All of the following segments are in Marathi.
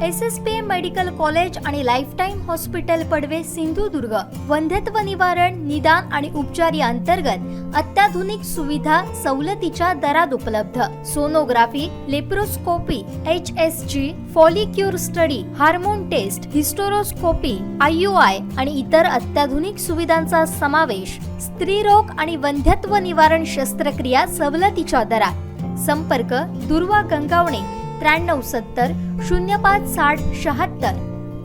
SSPM मेडिकल कॉलेज आणि लाईफटाईम हॉस्पिटल पडवे सिंधुदुर्ग वंध्यत्व निवारण निदान आणि उपचार या अंतर्गत अत्याधुनिक सुविधा सवलतीच्या दरात उपलब्ध। Sonography, laparoscopy, HSG, follicular study, hormone test, hysteroscopy, IUI आणि इतर अत्याधुनिक सुविधांचा समावेश। स्त्रीरोग आणि वंध्यत्व निवारण शस्त्रक्रिया सवलतीच्या दरात। संपर्क दुर्वा गंगावणे 9370 056076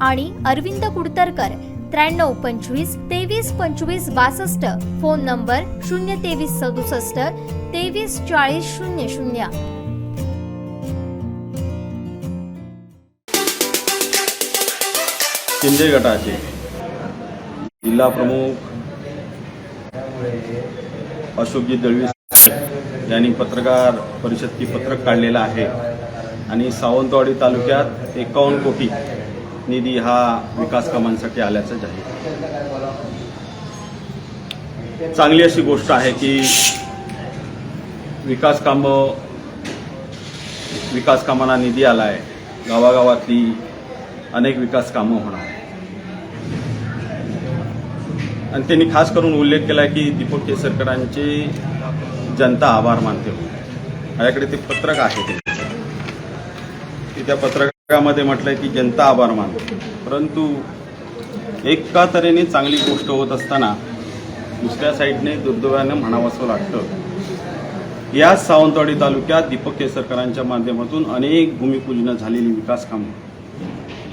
आणि अरविंद कुडतरकर 9325 2325 62। Phone number 02367 234000। शिंदे गटाचे जिल्हा प्रमुख अशोकजी दळवी यांनी पत्रकार परिषद की पत्रक काढलेलं आहे आणि सावंतवाडी तालुक्यात 51 कोटी निधी हा विकास कामांसाठी आल्याचं जाहीर। चांगली अशी गोष्ट आहे की विकास कामांना निधी आलाय। गावागावातली अनेक विकास कामं होणार आणि त्यांनी खास करून उल्लेख केला की दीपक केसरकरांचे जनता आभार मानते। माझ्याकडे ते पत्रक आहे, त्या पत्रकामध्ये म्हटलंय की जनता आभार मानते, परंतु एका तऱ्हेने चांगली गोष्ट होत असताना दुसऱ्या साईडने दुर्दैवाने म्हणावंसं वाटतं। या सावंतवाडी तालुक्यात दीपक केसरकरांच्या माध्यमातून अनेक भूमिपूजन झालेली विकास कामं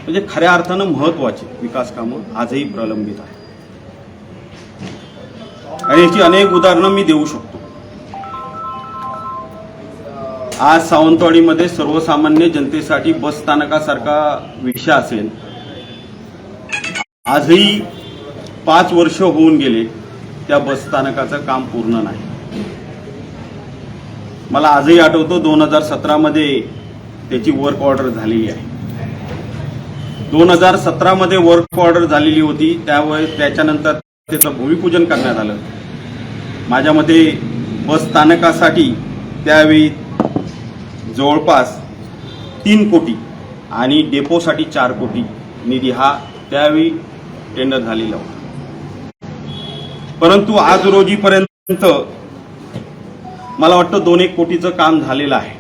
म्हणजे खऱ्या अर्थानं महत्त्वाची विकास कामं आजही प्रलंबित आहेत आणि याची अनेक उदाहरणं मी देऊ शकतो। आज सावंतवाडीमध्ये सर्वसामान्य जनतेसाठी बस स्थानकासारखा विषय असेल, आजही 5 वर्ष होऊन गेले त्या बस स्थानकाचं काम पूर्ण नाही। मला आजही आठवतो 2017 मध्ये त्याची वर्क ऑर्डर झालेली आहे। 2017 मध्ये वर्क ऑर्डर झालेली होती, त्यावेळेस त्याच्यानंतर त्याचं भूमिपूजन करण्यात आलं। माझ्या मते बस स्थानकासाठी त्यावेळी जवळपास 3 कोटी आणि डेपोसाठी 4 कोटी निधी हा त्यावेळी टेंडर झालेला होता, परंतु आज रोजीपर्यंत मला वाटतं 2-1 कोटीचं काम झालेलं आहे,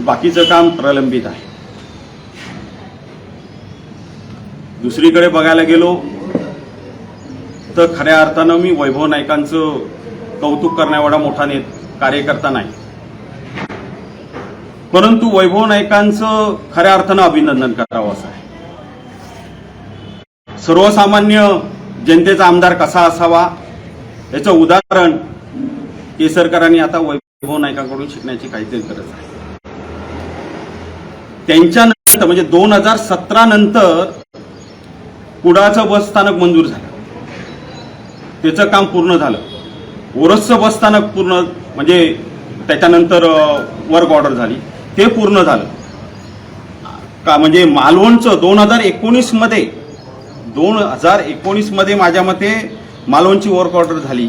बाकीचं काम प्रलंबित आहे। दुसरीकडे बघायला गेलो तर खऱ्या अर्थानं मी वैभव नाईकांचं कौतुक करण्याएवढा मोठा कार्यकर्ता नाही, परंतु वैभव नाईकांचं खऱ्या अर्थानं अभिनंदन करावं असं आहे। सर्वसामान्य जनतेचा आमदार कसा असावा याचं उदाहरण केसरकरांनी आता वैभव नाईकांकडून शिकण्याची काहीतरी गरज आहे। त्यांच्यानंतर म्हणजे 2017 नंतर कुडाचं बस स्थानक मंजूर झालं, त्याचं काम पूर्ण झालं। ओरसचं बस स्थानक पूर्ण म्हणजे त्याच्यानंतर वर्क ऑर्डर झाली, ते पूर्ण झालं का। म्हणजे मालवणचं 2019 मध्ये माझ्या मते मालवणची वर्क ऑर्डर झाली,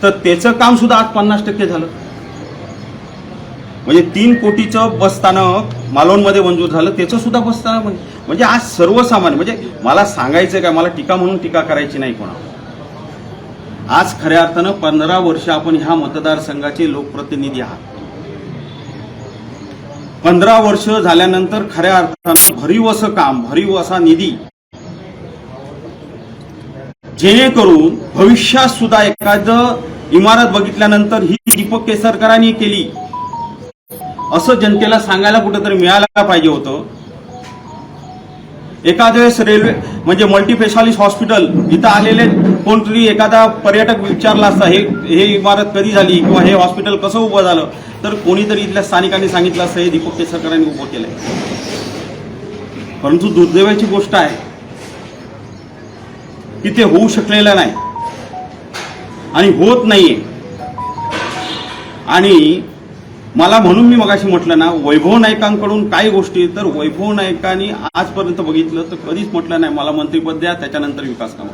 तर त्याचं काम सुद्धा आज 50% झालं। म्हणजे 3 कोटीचं बस स्थानक मालवणमध्ये मंजूर झालं, त्याचं सुद्धा बस स्थानक म्हणजे आज सर्वसामान्य म्हणजे मला सांगायचं काय, मला टीका म्हणून टीका करायची नाही कोणावर। आज खऱ्या अर्थानं 15 वर्ष आपण ह्या मतदारसंघाचे लोकप्रतिनिधी आहात। 15 वर्ष झाल्यानंतर खऱ्या अर्थानं भरीव असं काम, भरीव असा निधी, जेणेकरून भविष्यात सुद्धा एखादं इमारत बघितल्यानंतर ही दीपक केसरकरांनी केली असं जनतेला सांगायला कुठेतरी मिळायला पाहिजे होतं। एखाद्या वेळेस रेल्वे म्हणजे मल्टीस्पेशालिस्ट हॉस्पिटल इथं आलेले कोणतरी एखादा पर्यटक विचारला असता हे इमारत कधी झाली किंवा हे हॉस्पिटल कसं उभं झालं, तर कोणीतरी इथल्या स्थानिकांनी सांगितलं असतं हे दीपक केसरकरांनी उभं केलंय। परंतु दुर्दैवाची गोष्ट आहे की ते होऊ शकलेलं नाही आणि होत नाहीये। आणि मला म्हणून मी मगाशी म्हटलं ना, वैभव नाईकांकडून काही गोष्टी, तर वैभव नाईकांनी आजपर्यंत बघितलं तर कधीच म्हटलं नाही मला मंत्रिपद द्या त्याच्यानंतर विकास कामं।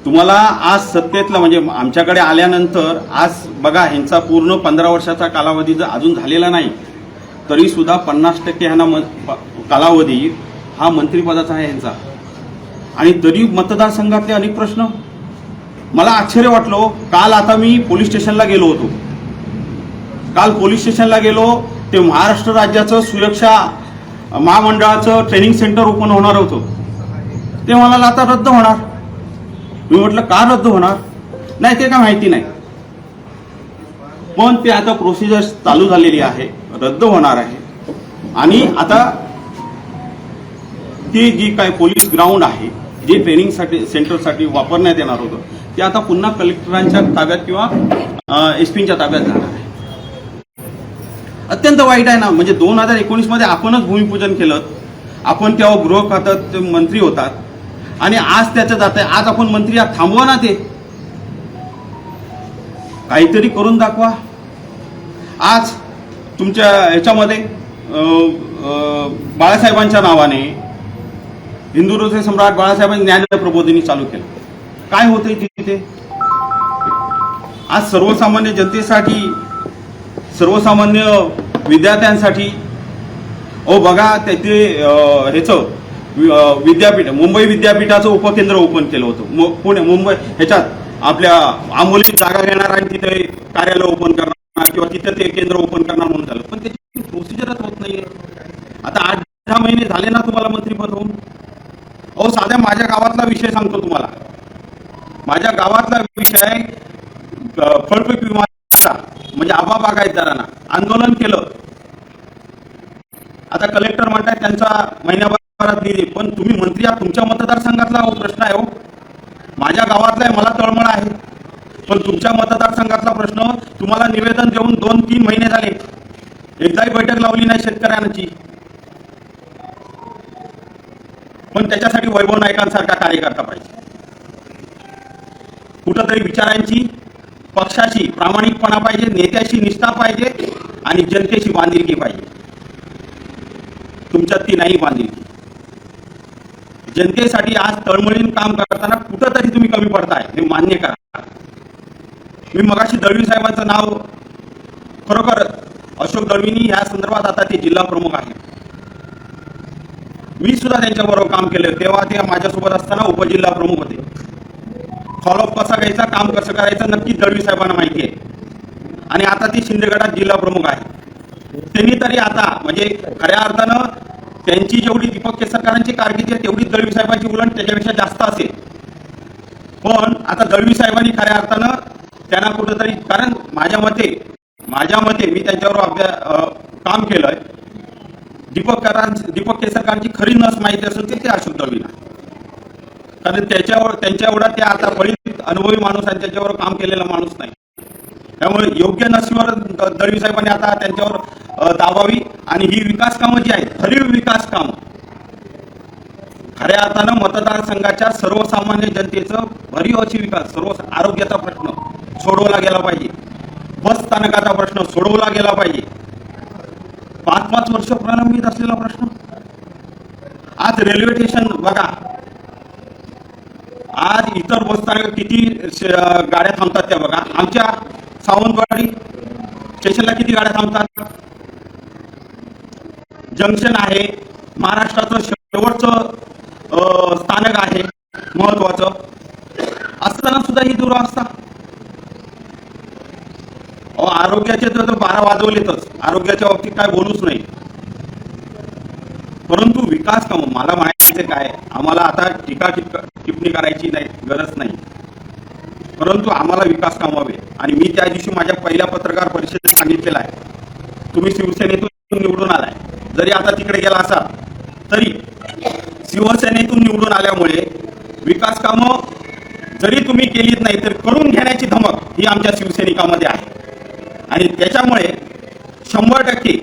तुम्हाला आज सत्तेतलं म्हणजे आमच्याकडे आल्यानंतर आज बघा ह्यांचा पूर्ण 15 वर्षाचा कालावधी जर अजून झालेला नाही तरी सुद्धा 50% ह्यांना कालावधी हा मंत्रिपदाचा आहे ह्यांचा, आणि तरी मतदारसंघातले अनेक प्रश्न. मला आश्चर्य वाटलो. काल आता मी पोलीस स्टेशनला गेलो होतो. काल पोलीस स्टेशनला गेलो ते महाराष्ट्र राज्याचं सुरक्षा महामंडळाचं ट्रेनिंग सेंटर ओपन होणार होतं. ते मला आता रद्द होणार. मी म्हटलं का रद्द होणार? नाही ते काय माहिती नाही, पण ते आता प्रोसिजर चालू झालेली आहे, रद्द होणार आहे. आणि आता ती जी काय पोलीस ग्राउंड आहे जे ट्रेनिंगसाठी सेंटरसाठी वापरण्यात येणार होतं ते आता पुन्हा कलेक्टरांच्या ताब्यात किंवा एसपीच्या ताब्यात जाणार आहे. अत्यंत वाईट आहे ना. म्हणजे 2019 मध्ये आपणच भूमिपूजन केलं. आपण तेव्हा गृह खात्यात मंत्री होतात आणि आज त्याचं जात आहे. आज आपण मंत्री आहात, थांबवा ना. ते काहीतरी करून दाखवा. आज तुमच्या ह्याच्यामध्ये बाळासाहेबांच्या नावाने हिंदुत्व सम्राट बाळासाहेबांनी न्याय प्रबोधिनी चालू केलं. काय होतंय तिथे? आज सर्वसामान्य जनतेसाठी, सर्वसामान्य विद्यार्थ्यांसाठी बघा त्याचे ह्याचं विद्यापीठ, मुंबई विद्यापीठाचं उपकेंद्र ओपन केलं होतं. पुणे मुंबई ह्याच्यात आपल्या आंबोली जागा घेणार आणि तिथे कार्यालय ओपन करणार किंवा तिथे ते केंद्र ओपन करणार म्हणून झालं, पण त्याची प्रोसिजरच होत नाहीये. आता 8-10 महिने झाले ना तुम्हाला मंत्रीपद होऊन. साध्या माझ्या गावातला विषय सांगतो तुम्हाला. माझ्या गावातला विषय फळपीक विमा, म्हणजे आबा बागायतदारांना आंदोलन केलं. आता कलेक्टर म्हणतात त्यांचा महिन्याभरात निधी, पण तुम्ही मंत्री आहात, तुमच्या मतदारसंघातला प्रश्न आहे. माझ्या गावातला आहे, मला तळमळ आहे, पण तुमच्या मतदारसंघातला प्रश्न तुम्हाला निवेदन देऊन 2-3 महिने झाले, एकदाही बैठक लावली नाही शेतकऱ्यांची. पण त्याच्यासाठी वैभव नाईकांसारखा कार्यकर्ता पाहिजे. कुठंतरी विचारांची, पक्षाची प्रामाणिकपणा पाहिजे, नेत्याशी निष्ठा पाहिजे आणि जनतेशी बांधिलकी पाहिजे. तुमच्यात ती नाही बांधिलकी. जनतेसाठी आज तळमळीन काम करताना कुठंतरी तुम्ही कमी पडताय, हे मान्य करा. मी मगाशी दळवी साहेबांचं नाव, खरोखर अशोक दळवींनी या संदर्भात आता ते जिल्हा प्रमुख आहेत. मी सुद्धा त्यांच्याबरोबर काम केलं, तेव्हा ते माझ्यासोबत असताना उपजिल्हा प्रमुख होते. फॉलोअप कसा घ्यायचा, काम कसं करायचं नक्कीच दळवी साहेबांना माहिती आहे. आणि आता ती शिंदे गटात जिल्हा प्रमुख आहे. त्यांनी तरी आता म्हणजे खऱ्या अर्थानं त्यांची जेवढी दीपक केसरकरांची कारकिर्दी आहे तेवढी दळवी साहेबांची उलट त्याच्यापेक्षा जास्त असेल. पण आता दळवी साहेबांनी खऱ्या अर्थानं त्यांना कुठंतरी, कारण माझ्या मते मी त्यांच्यावर काम केलंय. दीपक केसरकरांची खरी नस माहिती असेल ते अशोक दळवींना, कारण त्यांच्या एवढा ते आता बळीत अनुभवी माणूस आणि त्याच्यावर काम केलेला माणूस नाही. त्यामुळे योग्य नसीवर दळवी साहेबांनी आता त्यांच्यावर दाबावी आणि ही विकास कामं जी आहेत, खरी विकास कामं, खऱ्या अर्थानं मतदारसंघाच्या सर्वसामान्य जनतेचं भरीव अशी विकास, सर्व आरोग्याचा प्रश्न सोडवला गेला पाहिजे, बस स्थानकाचा प्रश्न सोडवला गेला पाहिजे. 5-5 वर्ष प्रलंबित असलेला प्रश्न. आज रेल्वे स्टेशन बघा, आज इतर बसस्थानक किती गाड्या थांबतात त्या बघा. आमच्या सावंतवाडी स्टेशनला किती गाड्या थांबतात. जंक्शन आहे, महाराष्ट्राचं शेवटचं स्थानक आहे महत्वाचं, असताना सुद्धा ही दुरावस्था. आरोग्याचे तर 12 वाजवलेतच, आरोग्याच्या बाबतीत काय बोलूच नाही. परंतु विकास कामं, मला म्हणायचं काय, आम्हाला आता टीका टिप्पणी करायची नाही, गरज नाही, परंतु आम्हाला विकास कामं हवे. आणि मी त्या दिवशी माझ्या पहिल्या पत्रकार परिषदेत सांगितलेलं आहे, तुम्ही शिवसेनेतून निवडून आलाय, जरी आता तिकडे गेला असाल तरी शिवसेनेतून निवडून आल्यामुळे विकास कामं जरी तुम्ही केलीत नाही तर करून घेण्याची धमक ही आमच्या शिवसैनिकांमध्ये आहे. आणि त्याच्यामुळे 100%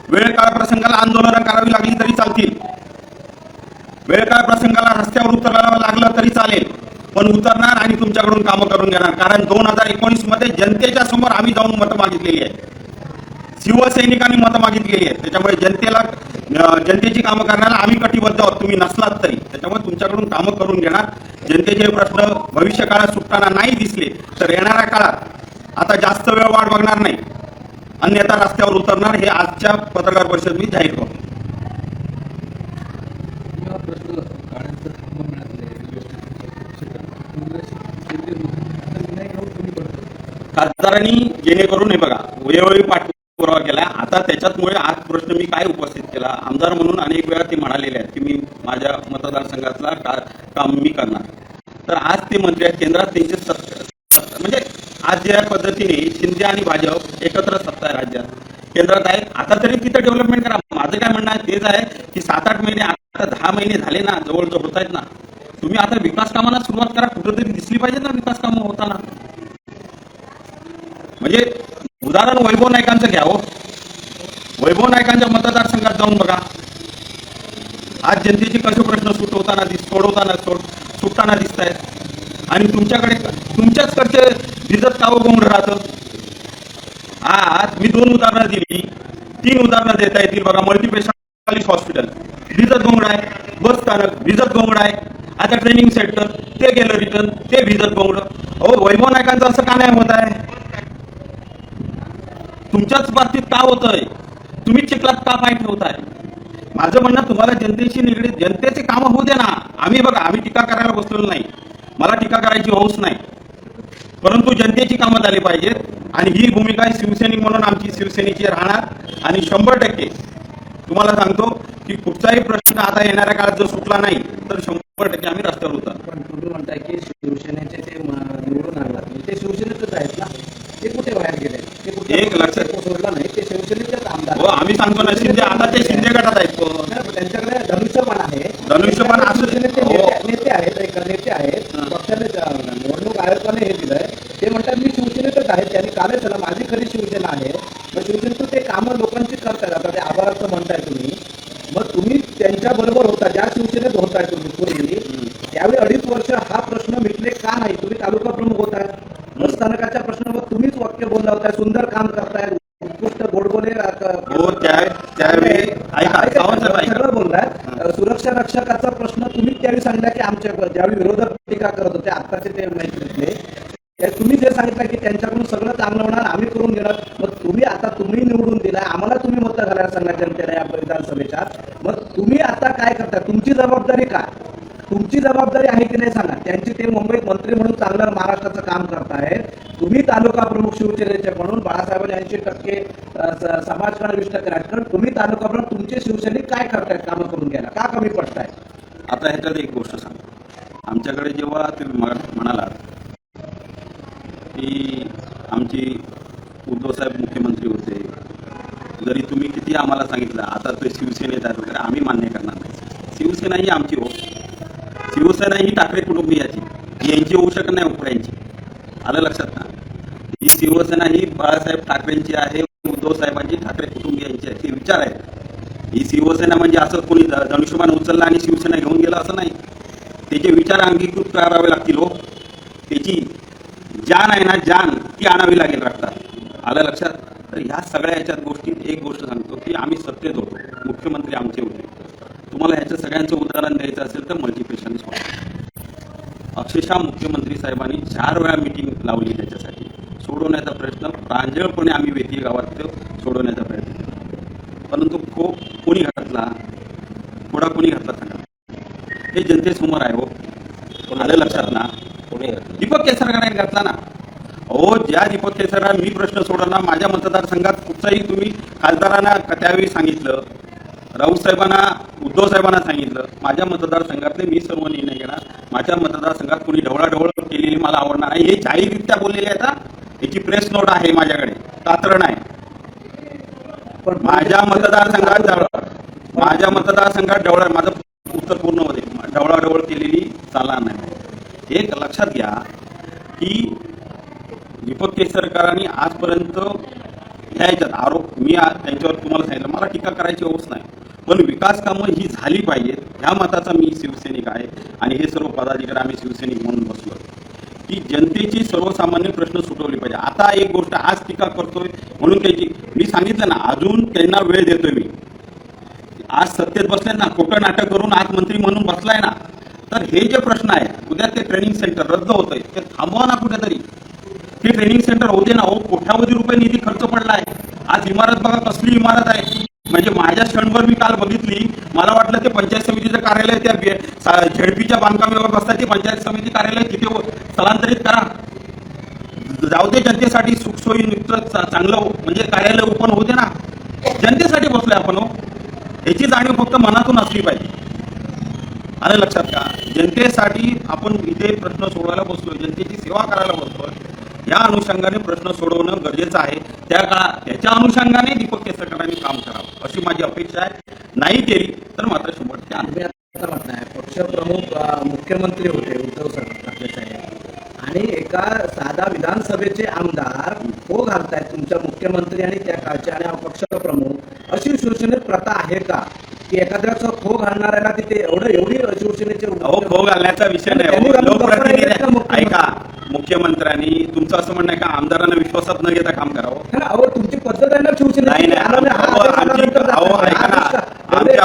वेळकाळ प्रसंगाला आंदोलनं करावी लागली तरी चालतील, वेळकाळ प्रसंगाला रस्त्यावर उतरायला लागलं तरी चालेल, पण उतरणार आणि तुमच्याकडून कामं करून घेणार. कारण 2019 मध्ये जनतेच्या समोर आम्ही जाऊन मतं मागितलेली आहेत, शिवसैनिकांनी मतं मागितलेली आहेत. त्याच्यामुळे जनतेची कामं करण्याला आम्ही कटिबद्ध आहोत, तुम्ही नसलात तरी. त्याच्यामुळे तुमच्याकडून कामं करून घेणार जनतेचे प्रश्न भविष्य काळात सुटताना नाही दिसले तर येणाऱ्या काळात आता जास्त वेळ वाट बघणार नाही, अन्यथा रस्त्यावर उतरणार, हे आजच्या पत्रकार परिषदेत मी जाहीर करतो. किंवा प्रश्न गाड्यांचं थांबा मिळत नाही, रेल्वे स्टेशन खासदारांनी जेणेकरून हे बघा वेळोवेळी पाठपुरावा केला. आता त्याच्याचमुळे आज प्रश्न मी काय उपस्थित केला, आमदार म्हणून अनेक वेळा ते म्हणालेले आहेत की मी माझ्या मतदारसंघातला काम मी करणार. तर आज ते मंत्री आहेत, केंद्रात त्यांचे म्हणजे आज ज्या पद्धतीने शिंदे आणि भाजप एकत्र सत्ता आहे राज्यात, केंद्रात आहे, आता तरी तिथं डेव्हलपमेंट करा. माझं काय म्हणणं आहे तेच आहे की 7-8 महिने, आता 10 महिने झाले ना, जवळजवळ होत आहेत ना, तुम्ही आता विकास कामाला सुरुवात करा. कुठेतरी दिसली पाहिजे ना विकास कामं होताना. म्हणजे उदाहरण वैभव नाईकांचं घ्या हो. वैभव नाईकांच्या मतदारसंघात जाऊन बघा, आज जनतेचे कसे प्रश्न सुटताना दिसत आहेत आणि तुमच्याकडे तुमच्याचकडचे भिजत कावं गोंड राहतं. आज मी 2 उदाहरणं दिली, 3 उदाहरणं देता येतील बघा. मल्टीस्पेशालिस्ट हॉस्पिटल भिजत गोंगड आहे, बस स्थानक भिजत गोंगड आहे, आता ट्रेनिंग सेंटर ते गेलं रिटर्न, ते भिजत गोंगड. अहो वैभव नाईकांचं असं का नाही होत आहे? तुमच्याच बाबतीत का होतंय? तुम्ही चिखलात का पाय ठेवताय? माझं म्हणणं तुम्हाला जनतेशी निगडीत जनतेचे कामं होऊ दे ना. आम्ही टीका करायला बसलेलो नाही, मला टीका करायची हौस नाही, परंतु जनतेची कामं झाली पाहिजेत आणि ही भूमिका शिवसैनिक म्हणून आमची शिवसेनेची राहणार. आणि 100% तुम्हाला सांगतो की कुठचाही प्रश्न आता येणाऱ्या काळात जर सुटला नाही तर 100% आम्ही रस्त्यावर उतरणार. पण तुम्ही म्हणताय की शिवसेनेचे ते निवडून आणतात, ते शिवसेनेचेच आहेत ना, ते कुठे बाहेर गेले? ते कुठे एक लक्षात सोडला नाही, ते शिवसेनेचेच आमदार. हो, आम्ही सांगतो ना, शिंदे आता ते शिंदे गटात आहेत. त्यांच्याकडे धनुष्यबाण आहे, धनुष्यबाण असू दे. नेते आहेत, एक नेते आहेत, पक्षाने निवडणूक आयोगाने हे दिलंय. ते म्हणतात मी शिवसेनेतच आहे, त्यांनी कालच झालं माझी खरी शिवसेना आहे. मग शिवसेनेतून ते कामं लोकांची करतायत. आता ते आभाराचं म्हणताय तुम्ही, मग तुम्ही त्यांच्या बरोबर होता, ज्या शिवसेनेत होताय तुम्ही पूर्वी, त्यावेळी 2.5 वर्ष हा प्रश्न मिटले का नाही? तुम्ही तालुका प्रमुख होताय, बस स्थानकाच्या प्रश्नावर तुम्हीच वाक्य बोलला होता, सुंदर काम करताय, उत्कृष्ट गोडबोले सगळं बोललाय. सुरक्षा रक्षकाचा प्रश्न तुम्ही त्यावेळी सांगितला की आमच्या ज्यावेळी विरोधक टीका करत होते, आत्ताचे ते माहिती तुम्ही जे सांगितलं की त्यांच्याकडून सगळं चांगलं होणार, आम्ही करून घेणार. मग तुम्ही निवडून दिलाय, आम्हाला तुम्ही मतं घालायला सांगा जनतेला या विधानसभेच्या. मग तुम्ही आता काय करताय? तुमची जबाबदारी काय? तुमची जबाबदारी आहे की नाही सांगा. त्यांची ते मुंबईत मंत्री म्हणून चांगलं महाराष्ट्राचं काम करतायत, तुम्ही तालुका प्रमुख शिवसेनेचे म्हणून बाळासाहेबांनी 80% समाजकारण विष्ट करायचं, कारण तुम्ही तालुका प्रमुख तुमचे शिवसैनिक काय करतायत कामं करून घ्यायला, का कमी पडताय? आता ह्याच्यात एक गोष्ट सांगतो. आमच्याकडे जेव्हा तुम्ही म्हणाला की आमची उद्धव साहेब मुख्यमंत्री होते, जरी तुम्ही किती आम्हाला सांगितलं आता ते शिवसेनेत आहेत वगैरे, आम्ही मान्य करणार नाही. शिवसेना ही आमची हो, शिवसेना ही ठाकरे कुटुंबियाची, यांची होऊ शकत नाही उपड्यांची. आलं लक्षात ना? ही शिवसेना ही बाळासाहेब ठाकरेंची आहे, उद्धव साहेबांची, ठाकरे कुटुंबियांची आहे. ते विचार आहेत. ही शिवसेना म्हणजे असं कोणी धनुष्यबाण उचलला आणि शिवसेना घेऊन गेला असं नाही. त्याचे विचार अंगीकृत करावे लागतील हो. त्याची जान आहे ना, जान ती आणावी लागेल रक्तात. आलं लक्षात? तर ह्या सगळ्या याच्यात गोष्टीत एक गोष्ट सांगतो की आम्ही सत्तेत होतो, मुख्यमंत्री आमचे होते. तुम्हाला ह्याच्या सगळ्यांचं उदाहरण द्यायचं असेल तर मल्टीस्पेशालिस्ट हॉस्पिटल अक्षरशः मुख्यमंत्री साहेबांनी 4 वेळा मीटिंग लावली त्याच्यासाठी. सोडवण्याचा प्रयत्न प्रांजळपणे आम्ही वेती गावात सोडवण्याचा प्रयत्न केला, परंतु कोणी घातला, थोडा कोणी घातला सांगा? हे जनतेसमोर आहे हो. आलं लक्षात ना? दीपक केसरकरांनी घातला ना. हो, ज्या दीपक केसरकर मी प्रश्न सोडवला माझ्या मतदारसंघात कुठचाही तुम्ही खासदारांना त्यावेळी सांगितलं, राऊत साहेबांना, उद्धव साहेबांना सांगितलं, माझ्या मतदारसंघातले मी सर्व निर्णय घेणार. माझ्या मतदारसंघात कोणी ढवळाढवळ केलेली मला आवडणार नाही, हे जाहीररित्या बोललेले आहेत. याची प्रेस नोट आहे माझ्याकडे, तातरण आहे. पण माझ्या मतदारसंघात ढवळा, माझं उत्तर पूर्ण होते, ढवळाढवळ केलेली चालणार नाही. एक लक्षात घ्या की दीपक केसरकरांनी आजपर्यंत ह्या याच्यात आरोप मी त्यांच्यावर तुम्हाला सांगितलं, मला टीका करायची हौस नाही, पण विकास कामं ही झाली पाहिजेत. ह्या मताचा मी शिवसैनिक आहे आणि हे सर्व पदाधिकारी आम्ही शिवसैनिक म्हणून बसलो की जनतेची सर्वसामान्य प्रश्न सुटवले पाहिजे. आता एक गोष्ट आज टीका करतोय म्हणून त्याची मी सांगितलं ना, अजून त्यांना वेळ देतोय मी. आज सत्तेत बसले ना, खोटं नाटक करून आज मंत्री म्हणून बसलाय ना, तर हे जे प्रश्न आहेत उद्या ते सेंटर रद्द होतंय ते थांबवा ना कुठेतरी. ते ट्रेनिंग सेंटर होते ना, हो कोट्यावधी रुपये निधी खर्च पडला आहे. आज इमारत बघा कसली इमारत आहे. म्हणजे माझ्या क्षणभर मी काल बघितली, मला वाटलं ते पंचायत समितीचं कार्यालय त्या झेडपीच्या बांधकामावर बसतात ते पंचायत समिती कार्यालय तिथे स्थलांतरित करा. जाऊ दे जनतेसाठी सुखसोयी चांगलं म्हणजे कार्यालय ओपन होते ना. जनतेसाठी बसलोय आपण हो, याची जाणीव फक्त मनातून असली पाहिजे. आलं लक्षात का? जनतेसाठी आपण इथे प्रश्न सोडवायला बसलोय, जनतेची सेवा करायला बसलोय. या अनुषंगाने प्रश्न सोडवणं गरजेचं आहे. त्याच्या अनुषंगाने दीपक केसरकरांनी काम करावं अशी माझी अपेक्षा आहे. नाही केली तर मात्र 100% तुम्ही आता म्हणताय पक्षप्रमुख मुख्यमंत्री होते उद्धव ठाकरे साहेब, आणि एका साधा विधानसभेचे आमदार खो घालतायत तुमच्या मुख्यमंत्री आणि त्या काळचे आणि पक्षप्रमुख. अशी शिवसेनेत प्रथा आहे का की एखाद्याचा खो घालणाऱ्याला तिथे एवढी शिवसेनेचे खो घालण्याचा विषय नाही. लोकप्रतिनिधी ऐका, मुख्यमंत्र्यांनी तुमचं असं म्हणणं आहे का आमदारांना विश्वासात न घेता काम करावं? अहो तुमची पद्धत आहे ना शिवसेने. नाही नाही, ऐका ना, आमच्या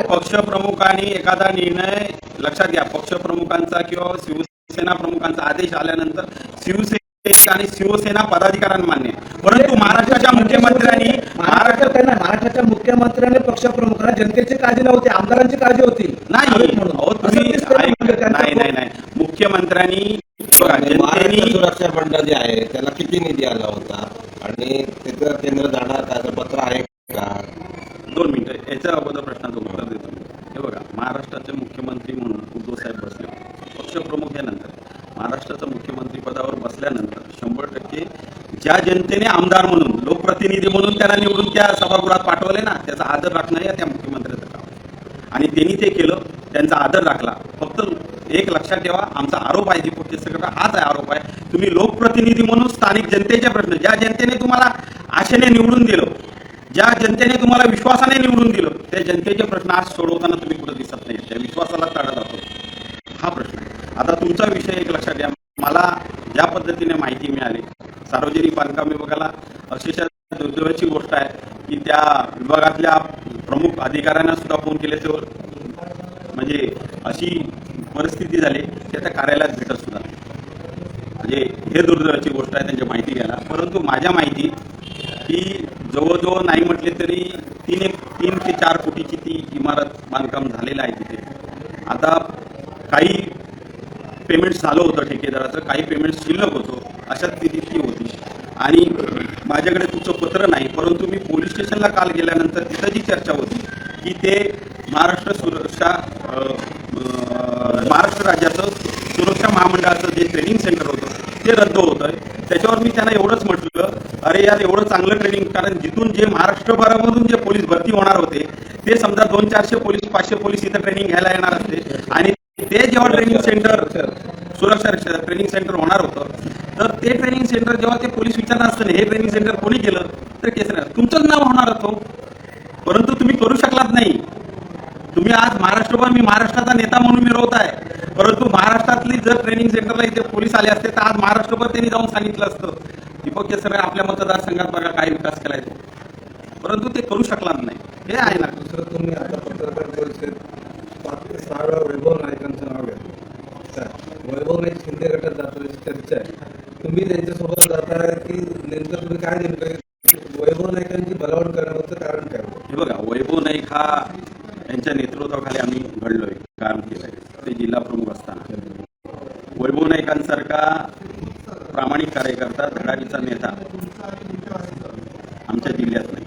पक्षप्रमुखांनी एखादा निर्णय लक्षात घ्या. पक्षप्रमुखांचा किंवा शिवसेना प्रमुखांचा आदेश आल्यानंतर शिवसेना आणि शिवसेना पदाधिकाऱ्यांना मान्य. परंतु महाराष्ट्राच्या मुख्यमंत्र्यांनी महाराष्ट्राच्या मुख्यमंत्र्यांनी पक्षप्रमुखांना जनतेची काळजी नव्हती, आमदारांची काळजी होती. नाही नाही, मुख्यमंत्र्यांनी महाराष्ट्र सुरक्षा फंड जे आहे त्याला किती निधी आला होता आणि त्याचं केंद्र जाणार त्याचं पत्र आहे का? 2 मिनिटं याच्या अगोदर प्रश्नाचं उत्तर देतो. हे बघा, महाराष्ट्राचे मुख्यमंत्री म्हणून उद्धव साहेब बसले, पक्षप्रमुख हे नंतर. महाराष्ट्राचा मुख्यमंत्री पदावर बसल्यानंतर 100% ज्या जनतेने आमदार म्हणून लोकप्रतिनिधी म्हणून त्यांना निवडून त्या सभागृहात पाठवले ना, त्याचा आदर राखणं या त्या मुख्यमंत्र्याचं काम. आणि त्यांनी ते केलं, त्यांचा आदर राखला. फक्त एक लक्षात ठेवा, आमचा आरोप आहे दीपक केसरकर हाच आहे आरोप आहे, तुम्ही लोकप्रतिनिधी म्हणून स्थानिक जनतेचे प्रश्न, ज्या जनतेने तुम्हाला आशेने निवडून दिलं, ज्या जनतेने तुम्हाला विश्वासाने निवडून दिलं, त्या जनतेचे प्रश्न आज सोडवताना तुम्ही कुठे दिसत नाही. त्या विश्वासाला तडा जातो हा प्रश्न. आता तुमचा विषय एक लक्षात घ्या, मला ज्या पद्धतीने माहिती मिळाली सार्वजनिक बांधकाम विभागाला अक्षरशः दुर्दैवाची गोष्ट आहे की त्या विभागातल्या प्रमुख अधिकाऱ्यांना सुद्धा फोन केल्याचं म्हणजे अशी परिस्थिती झाली की त्या कार्यालयात भेटत सुद्धा म्हणजे हे दुर्दैवाची गोष्ट आहे त्यांची माहिती घ्यायला. परंतु माझ्या माहिती की जवळजवळ नाही म्हटले तरी 3 ते 4 कोटीची ती इमारत बांधकाम झालेलं आहे तिथे. आता काही पेमेंट झालं होतं ठेकेदाराचं, काही पेमेंट शिल्लक होतं, अशा स्थितीत ती होती. आणि माझ्याकडे तुमचं पत्र नाही, परंतु मी पोलीस स्टेशनला काल गेल्यानंतर तिथं जी चर्चा होती की ते महाराष्ट्र राज्याचं सुरक्षा महामंडळाचं जे ट्रेनिंग सेंटर होतं ते रद्द होतंय. त्याच्यावर मी त्यांना एवढंच म्हटलं, अरे यार एवढं चांगलं ट्रेनिंग, कारण जिथून जे महाराष्ट्रभरामधून जे पोलीस भरती होणार होते ते समजा 200-400 पोलीस 500 पोलीस इथं ट्रेनिंग घ्यायला येणार असते, आणि ते जेव्हा ट्रेनिंग सेंटर सुरक्षा ट्रेनिंग सेंटर होणार होतं तर ते ट्रेनिंग सेंटर जेव्हा ते पोलीस विचारणार असतं हे ट्रेनिंग सेंटर कोणी केलं तर केसर तुमचंच नाव होणार होतं. परंतु तुम्ही करू शकलात नाही. तुम्ही आज महाराष्ट्रभर मी महाराष्ट्राचा नेता म्हणून मिरवताय, परंतु महाराष्ट्रातली जर ट्रेनिंग सेंटरला इथे पोलीस आले असते तर आज महाराष्ट्रभर त्यांनी जाऊन सांगितलं असतं दीपक केसरकर आपल्या मतदारसंघात बघा काय विकास केलाय तो, परंतु ते करू शकलात नाही. हे आहे ना. दुसरं तुम्ही आता पत्रकार परिषदेत 5 वेळा वैभव नाईकांचं नाव घेतलं. वैभव नाईक शिंदे गटात जातो चर्चा आहे, तुम्ही त्यांच्यासोबत जाता की नेमकं तुम्ही काय नेमकं वैभव नाईकांची भलावण करण्याचं कारण काय? हे बघा, वैभव नाईक हा यांच्या नेतृत्वाखाली आम्ही घडलोय, काम केलंय. ते जिल्हा प्रमुख असताना वैभव नाईकांसारखा प्रामाणिक कार्यकर्ता धडाडीचा नेता आमच्या जिल्ह्यात नाही.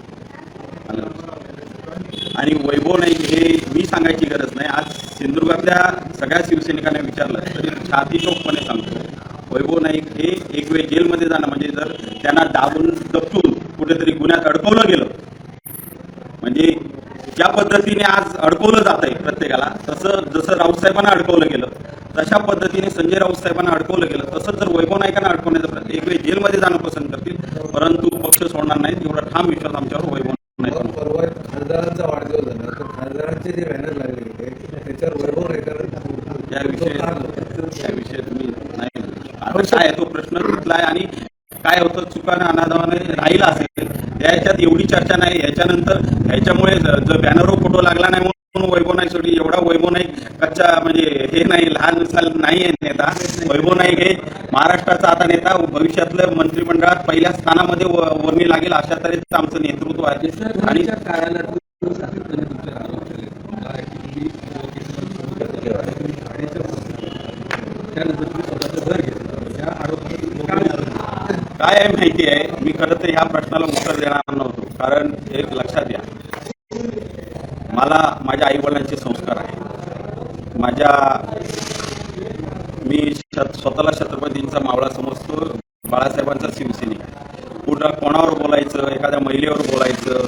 आणि वैभव नाईक हे मी सांगायची गरज नाही, आज सिंधुदुर्गातल्या सगळ्या शिवसैनिकांना विचारलं तरी छातीशोकपणे सांगतो, वैभव नाईक हे एक वेळ जेलमध्ये जाणं म्हणजे जर त्यांना दबून कुठेतरी गुन्ह्यात अडकवलं गेलं, म्हणजे ज्या पद्धतीने आज अडकवलं जात आहे प्रत्येकाला, तसं जसं राऊतसाहेबांना अडकवलं गेलं तशा पद्धतीने संजय राऊत साहेबांना अडकवलं गेलं, तसंच जर वैभव नाईकांना अडकवण्याचा प्रयत्न एक वेळ जेलमध्ये जाणं पसंत करतील, परंतु पक्ष सोडणार नाहीत एवढा ठाम विश्वास आमच्यावर वैभव नाईक. परवा खासदारांचा वाढदिवस झाला तर खासदारांचे जे बॅनर लागले होते त्याच्यावर वैभव नाईकांना त्याविषयी तुम्ही नाही. आता काय तो प्रश्न तुटलाय आणि काय होतं चुकाने अनादाने राहिला असेल त्याच्यात एवढी चर्चा नाही. याच्यानंतर ह्याच्यामुळे जर बॅनरवर फोटो लागला नाही म्हणून वैभव नाईक सोडली, एवढा वैभव नाईक कच्चा म्हणजे हे नाही, लहान नाही आहे नेता. वैभव नाईक हे महाराष्ट्राचा आता नेता, भविष्यातलं मंत्रिमंडळात पहिल्या स्थानामध्ये वर्णी लागेल अशा तऱ्हेचं आमचं नेतृत्व आहे. आणि देशभराच्या कार्यालयातून सातत्याने तुमचे आरोप केले मला की तुम्ही भाड्याच्या त्यानंतर तुम्ही स्वतःचं घर घेतलं या आरोपाला काय आहे माहिती आहे, मी खरं तर ह्या प्रश्नाला उत्तर देणार नव्हतो. कारण एक लक्षात घ्या, मला माझ्या आईवडिलांचे संस्कार आहे. मी स्वतःला छत्रपतींचा मावळा समजतो, बाळासाहेबांचा शिवसैनिक आहे. पुढं कोणावर बोलायचं, एखाद्या महिलेवर बोलायचं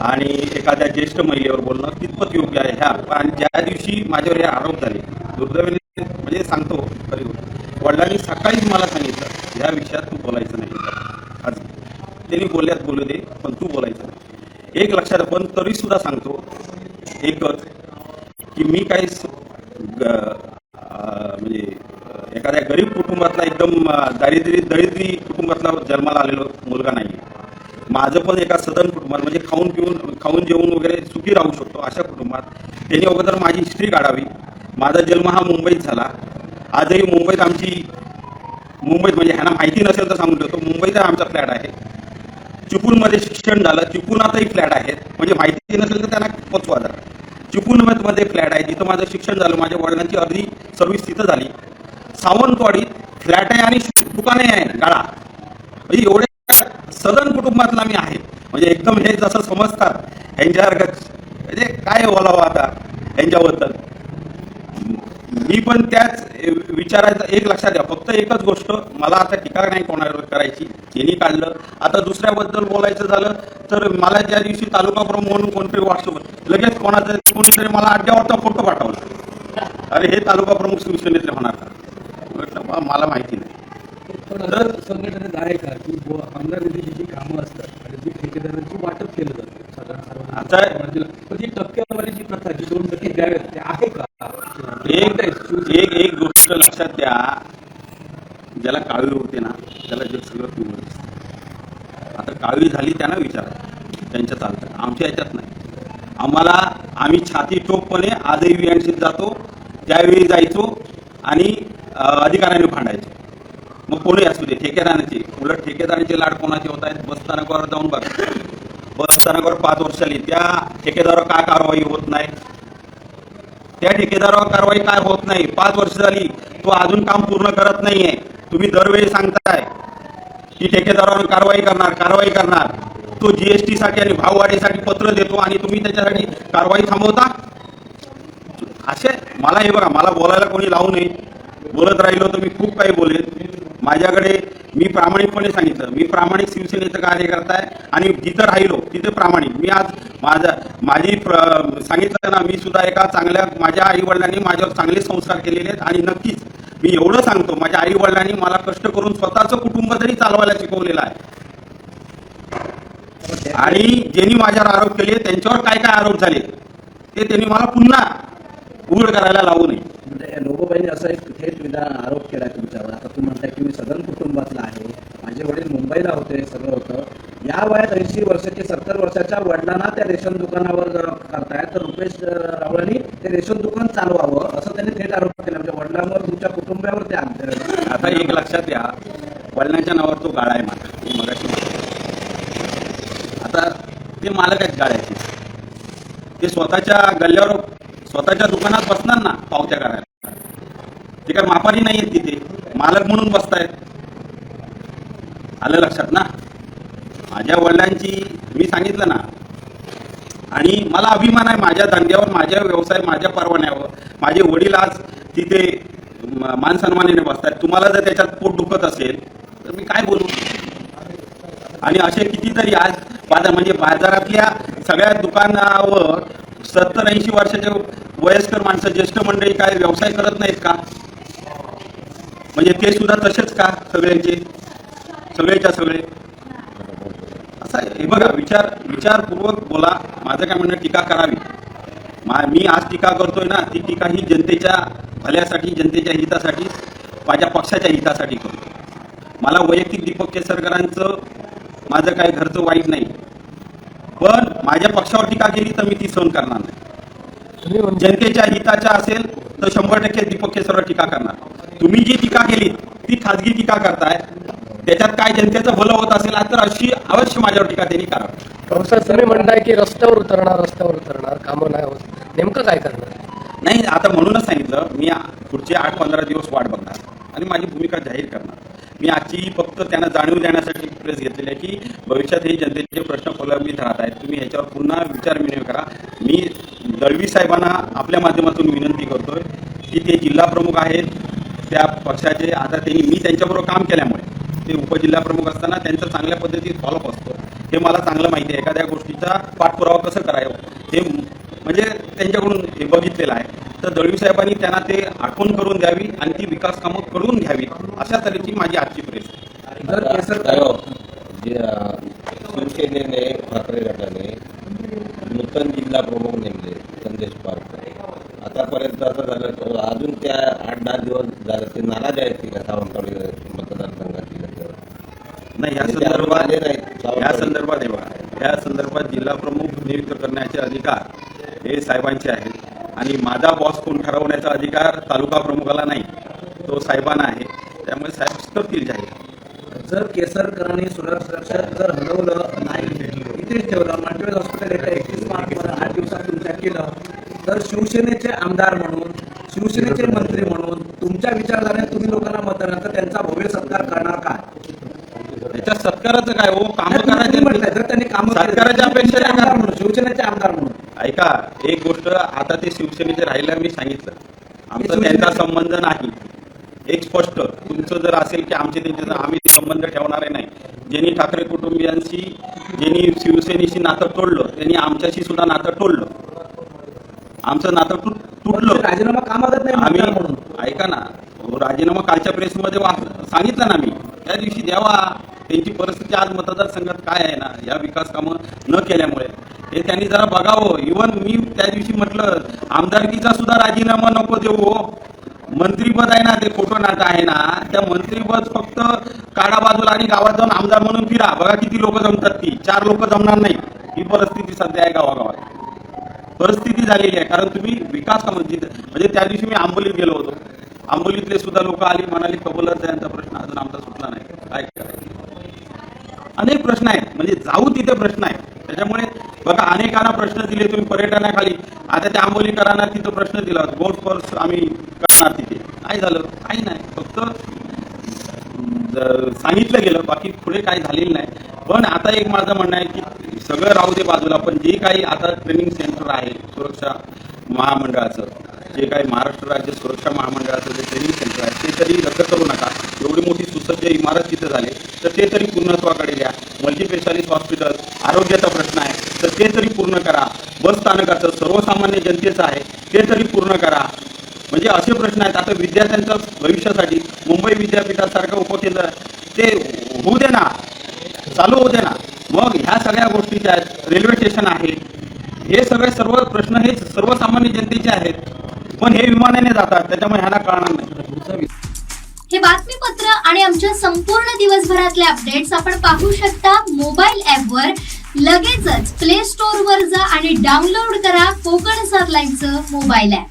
आणि एखाद्या ज्येष्ठ महिलेवर बोलणं कितपत योग्य आहे ह्या. आणि ज्या दिवशी माझ्यावर हे आरोप झाले, दुर्दैवाने म्हणजे सांगतो खरी गोष्ट, वडिलांनी सकाळीच मला सांगितलं ह्या विषयात तू बोलायचं नाही. आज त्यांनी बोलल्यात बोलू दे, पण तू बोलायचं नाही. एक लक्षात, पण तरी सुद्धा सांगतो एकच की मी काही म्हणजे एखाद्या गरीब कुटुंबातला एकदम दरिद्री कुटुंबातला जन्माला आलेलो मुलगा नाही. माझं पण एका सदन कुटुंबात म्हणजे खाऊन जेवून वगैरे सुखी राहू शकतो अशा कुटुंबात त्यांनी अगोदर माझी हिस्ट्री काढावी. माझा जन्म हा मुंबईत झाला. आजही मुंबईत म्हणजे ह्यांना माहिती नसेल तर सांगून ठेवतो, मुंबईत आमचा फ्लॅट आहे. चिपळूणमध्ये शिक्षण झालं, चिपळूणातही फ्लॅट आहेत. म्हणजे माहिती नसेल तर त्यांना पोचवा जरा. चिपळूणमध्ये फ्लॅट आहे, तिथं माझं शिक्षण झालं. माझ्या वडिलांची अर्धी सर्व्हिस तिथं झाली. सावंतवाडीत फ्लॅट आहे आणि दुकाने आहे गाळा. म्हणजे एवढे सदन कुटुंबातला मी आहे. म्हणजे एकदम हे जसं समजतात ह्यांच्यासारखं म्हणजे काय बोलावं आता ह्यांच्याबद्दल. मी पण त्याच विचारायचं. एक लक्षात द्या, फक्त एकच गोष्ट, मला आता टीका नाही कोणावर करायची. यांनी काढलं. आता दुसऱ्याबद्दल बोलायचं झालं तर मला ज्या दिवशी तालुका प्रमुख म्हणून कोणतरी व्हॉट्सअप लगेच कोणीतरी मला अड्ड्यावरचा फोटो पाठवला. अरे हे तालुका प्रमुख शिवसेनेतले होणार का? म्हटलं मला माहिती नाही. तर संघटनेत आहे का की आमदार निधीची जी कामं असतात आणि जी ठेकेदारांची वाटप केलं जातं साधारण आता पण जी टक्केवारी जी प्रथा जी 2% द्याव्यात ते आहे का? एक गोष्ट लक्षात द्या, ज्याला काळी होते ना त्याला जग सगळं पिवळं दिसतं. आता काळी झाली त्यांना विचारा, त्यांच्या चालतं, आमच्या ह्याच्यात नाही. आम्ही छाती ठोकपणे आजही वियांशीत जातो, त्यावेळी जायचो आणि अधिकाऱ्याने भांडायचो. मग कोणी असू दे, ठेकेदारांचे. उलट ठेकेदारांचे लाड कोणाचे होत आहेत? बसस्थानकावर जाऊन बघा. बसस्थानकावर 5 वर्षाली त्या ठेकेदारावर काय कारवाई होत नाही? त्या ठेकेदारावर कारवाई काय होत नाही? 5 वर्ष झाली, तो अजून काम पूर्ण करत नाहीये. तुम्ही दरवेळी सांगताय की ठेकेदारावर कारवाई करणार. तो जीएसटी साठी आणि भाववाढीसाठी पत्र देतो आणि तुम्ही त्याच्यासाठी कारवाई थांबवता. असे मला हे बघा, मला बोलायला कोणी लावू नये. बोलत राहिलो तर मी खूप काही बोलेन. माझ्याकडे मी प्रामाणिकपणे सांगितलं, मी प्रामाणिक शिवसेनेचं कार्यकर्ता आहे आणि जिथं राहिलो तिथे प्रामाणिक. मी आज सांगितलं ना, मी सुद्धा एका चांगल्या, माझ्या आई वडिलांनी माझ्यावर चांगले संस्कार केलेले आहेत. आणि नक्कीच मी एवढं सांगतो, माझ्या आई वडिलांनी मला कष्ट करून स्वतःचं कुटुंब तरी चालवायला शिकवलेलं आहे. आणि ज्यांनी माझ्यावर आरोप केले त्यांच्यावर काय काय आरोप झाले ते त्यांनी मला पुन्हा उघड करायला लावू नये. म्हणजे लोकोबाईंनी असा एक थेट विधान आरोप केलाय तुमच्यावर. आता तुम्ही म्हणताय की मी सदन कुटुंबातला आहे, माझे वडील मुंबईला होते, सगळं होतं. या वयात 80 वर्षाचे 70 वर्षाच्या वडिलांना त्या रेशन दुकानावर करतायत, तर रुपेश रावळांनी ते रेशन दुकान चालवावं असं त्यांनी थेट आरोप केला. म्हणजे वडिलांवर, तुमच्या कुटुंबावर ते आणते. आता एक लक्षात घ्या, वडिलांच्या नावावर तो गाळा आहे माझा, मगाशी. आता ते मालक आहेत गाळ्याचे, ते स्वतःच्या गल्ल्यावर स्वतःच्या दुकानात बसणार ना पावत्या करायला. ते काय मापारी नाही आहेत, तिथे मालक म्हणून बसतायत. आलं लक्षात ना? माझ्या वडिलांची मी सांगितलं ना. आणि मला अभिमान आहे माझ्या धंद्यावर, माझ्या व्यवसाय, माझ्या परवान्यावर. माझे वडील आज तिथे मान सन्मानाने बसतात. तुम्हाला जर त्याच्यात पोट दुखत असेल तर मी काय बोलू? आणि असे कितीतरी आज म्हणजे बाजारातल्या सगळ्या दुकानावर 70-80 वर्षाचे वयस्कर माणसं, ज्येष्ठ मंडळी काय व्यवसाय करत नाहीत का? म्हणजे ते सुद्धा तसेच का? सगळेच्या सगळे असं आहे. हे बघा, विचारपूर्वक बोला. माझं काय म्हणणं, टीका करावी. मी आज टीका करतोय ना, ती टीका ही जनतेच्या भल्यासाठी, जनतेच्या हितासाठी, माझ्या पक्षाच्या हितासाठी करतो. मला वैयक्तिक दीपक केसरकरांचं माझं काय घरचं वाईट नाही, पण माझ्या पक्षावर टीका केली तर मी ती सहन करणार नाही. जनतेच्या हिताच्या असेल तर 100% दीपक केसरकर टीका करणार. तुम्ही जी टीका केली ती खाजगी टीका करताय. त्याच्यात काय जनतेचं भलं होत असेल तर अशी अवश्य माझ्यावर टीका त्यांनी करावी. सर तुम्ही म्हणताय की रस्त्यावर उतरणार कामं नाही होत, नेमकं काय करणार? नाही, आता म्हणूनच सांगितलं मी पुढचे 8-15 दिवस वाट बघणार आणि माझी भूमिका जाहीर करणार. मी आजची फक्त त्यांना जाणीव देण्यासाठी प्रेस घेतलेली आहे की भविष्यात हे जनतेचे प्रश्न प्रलंबित राहत आहेत. तुम्ही ह्याच्यावर पुन्हा विचारविनिमय करा. मी दळवी साहेबांना आपल्या माध्यमातून विनंती करतोय की ते जिल्हा प्रमुख आहेत त्या पक्षाचे. आता मी त्यांच्याबरोबर काम केल्यामुळे ते उपजिल्हा प्रमुख असताना त्यांचं चांगल्या पद्धतीत फॉलोअप असतो हे मला चांगलं माहिती आहे. एखाद्या गोष्टीचा पाठपुरावा कसं करावं हे म्हणजे त्यांच्याकडून हे बघितलेलं आहे. तर दळवी साहेबांनी त्यांना ते आठवण करून द्यावी आणि ती विकास कामं करून घ्यावी अशा तऱ्हेची माझी आजची प्रेस आहे. जर केसर शिवसेनेने ठाकरे गटाने नूतन जिल्हा प्रमुख नेमले संदेश पारकर. आतापर्यंत असं झालं तर अजून त्या 8-10 दिवस झाले ते नाराज आहेत की सावंतवाडी मतदारसंघातील. नाही, या संदर्भात जिल्हा प्रमुख नियुक्त करण्याचे अधिकार हे साहेबांचे आहेत आणि माझा बॉस कोण ठरवण्याचा अधिकार तालुका प्रमुखाला नाही, तो साहेबांना आहे. त्यामुळे साहेब करतील जाहीर. जर केसरकर आणि सुरक्षा जर हलवलं नाही इथेच ठेवलं मल्टिपल हॉस्पिटल येत्या 31 मार्चमध्ये 8 दिवसात तुमच्या केलं तर शिवसेनेचे आमदार म्हणून शिवसेनेचे मंत्री म्हणून तुमच्या विचारधारेने तुम्ही लोकांना मतदान तर त्यांचा भव्य सत्कार करणार काय? त्याच्या सत्काराचं काय हो, कामं तुम्ही करायचे म्हटलंय, जर त्यांनी कामं केली, सत्काराच्या अपेक्षा नाही आमदार करत. म्हणून शिवसेनेचे आमदार म्हणून ऐका, एक गोष्ट आता ते शिवसेनेचे राहिलं मी सांगितलं आमचा त्यांचा संबंध नाही. एक स्पष्ट तुमचं जर असेल की आमचे त्यांचे आम्ही संबंध ठेवणारे नाही. ज्यांनी ठाकरे कुटुंबियांशी ज्यांनी शिवसेनेशी नातं तोडलं त्यांनी आमच्याशी सुद्धा नातं तोडलं. आमचं नातं तुटलं. राजीनामा का मागत नाही आम्ही आमदार म्हणून? ऐका ना, राजीनामा कालच्या प्रेसमध्ये सांगितलं ना मी, त्या दिवशी द्यावा. त्यांची परिस्थिती आज मतदारसंघात काय आहे ना, या विकास कामं न केल्यामुळे हे त्यांनी जरा बघावं. इव्हन मी त्या दिवशी म्हटलं आमदारकीचा सुद्धा राजीनामा नको देऊ. मंत्रीपद आहे ना, ते खोटं नाटं आहे ना, त्या मंत्रीपद फक्त काढा बाजूला आणि गावात जाऊन आमदार म्हणून फिरा. बघा किती लोक जमतात. ती 4 लोक जमणार नाही. ही परिस्थिती सध्या आहे गावागावात. परिस्थिती झालेली आहे कारण तुम्ही विकास कामं म्हणजे त्या दिवशी मी आंबोलीत गेलो होतो. आंबोलीतले सुद्धा लोक आली म्हणाले कबूलच यांचा प्रश्न अजून आमचा सुटला नाही, काय करायचं. अनेक प्रश्न आहेत म्हणजे जाऊ तिथे प्रश्न आहेत. त्याच्यामुळे बघा अनेकांना प्रश्न दिले तुम्ही पर्यटनाखाली. आता त्या आंबोलीकरांना तिथं प्रश्न दिला बोट कोर्स आम्ही करणार तिथे, काय झालं? काही नाही, फक्त सांगितलं गेलं, बाकी पुढे काही झालेलं नाही. पण आता एक माझं म्हणणं आहे की सगळं राहू दे बाजूला, पण जे काही आता ट्रेनिंग सेंटर आहे सुरक्षा महामंडळाचं, जे काही महाराष्ट्र राज्य सुरक्षा महामंडळाचं जे ट्रेनिंग सेंटर आहे ते तरी रद्द करू नका. एवढी मोठी सुसज्ज इमारत तिथं झाले तर ते तरी पूर्णत्वाकडे द्या. मल्टीस्पेशालिस्ट हॉस्पिटल, आरोग्याचा प्रश्न आहे तर ते तरी पूर्ण करा. बस स्थानकाचं सर्वसामान्य जनतेचं आहे ते तरी पूर्ण करा. म्हणजे असे प्रश्न आहेत. आता विद्यार्थ्यांच्या भविष्यासाठी मुंबई विद्यापीठासारखं उपकेंद्र ते होऊ दे ना, चालू होऊ दे ना. मग ह्या सगळ्या गोष्टी ज्या आहेत, रेल्वे स्टेशन आहे, हे सर्व प्रश्न हे सर्वसामान्य जनतेचे आहेत. पण हे विमानाने जातात त्याच्यामुळे ह्यांना कळणार नाही. हे बातमीपत्र आणि आमच्या संपूर्ण दिवसभरातले अपडेट्स आपण पाहू शकता मोबाईल ॲपवर. लगेचच प्ले स्टोअर वर जा आणि डाउनलोड करा कोकण 7 लाईव्हचं मोबाईल ॲप.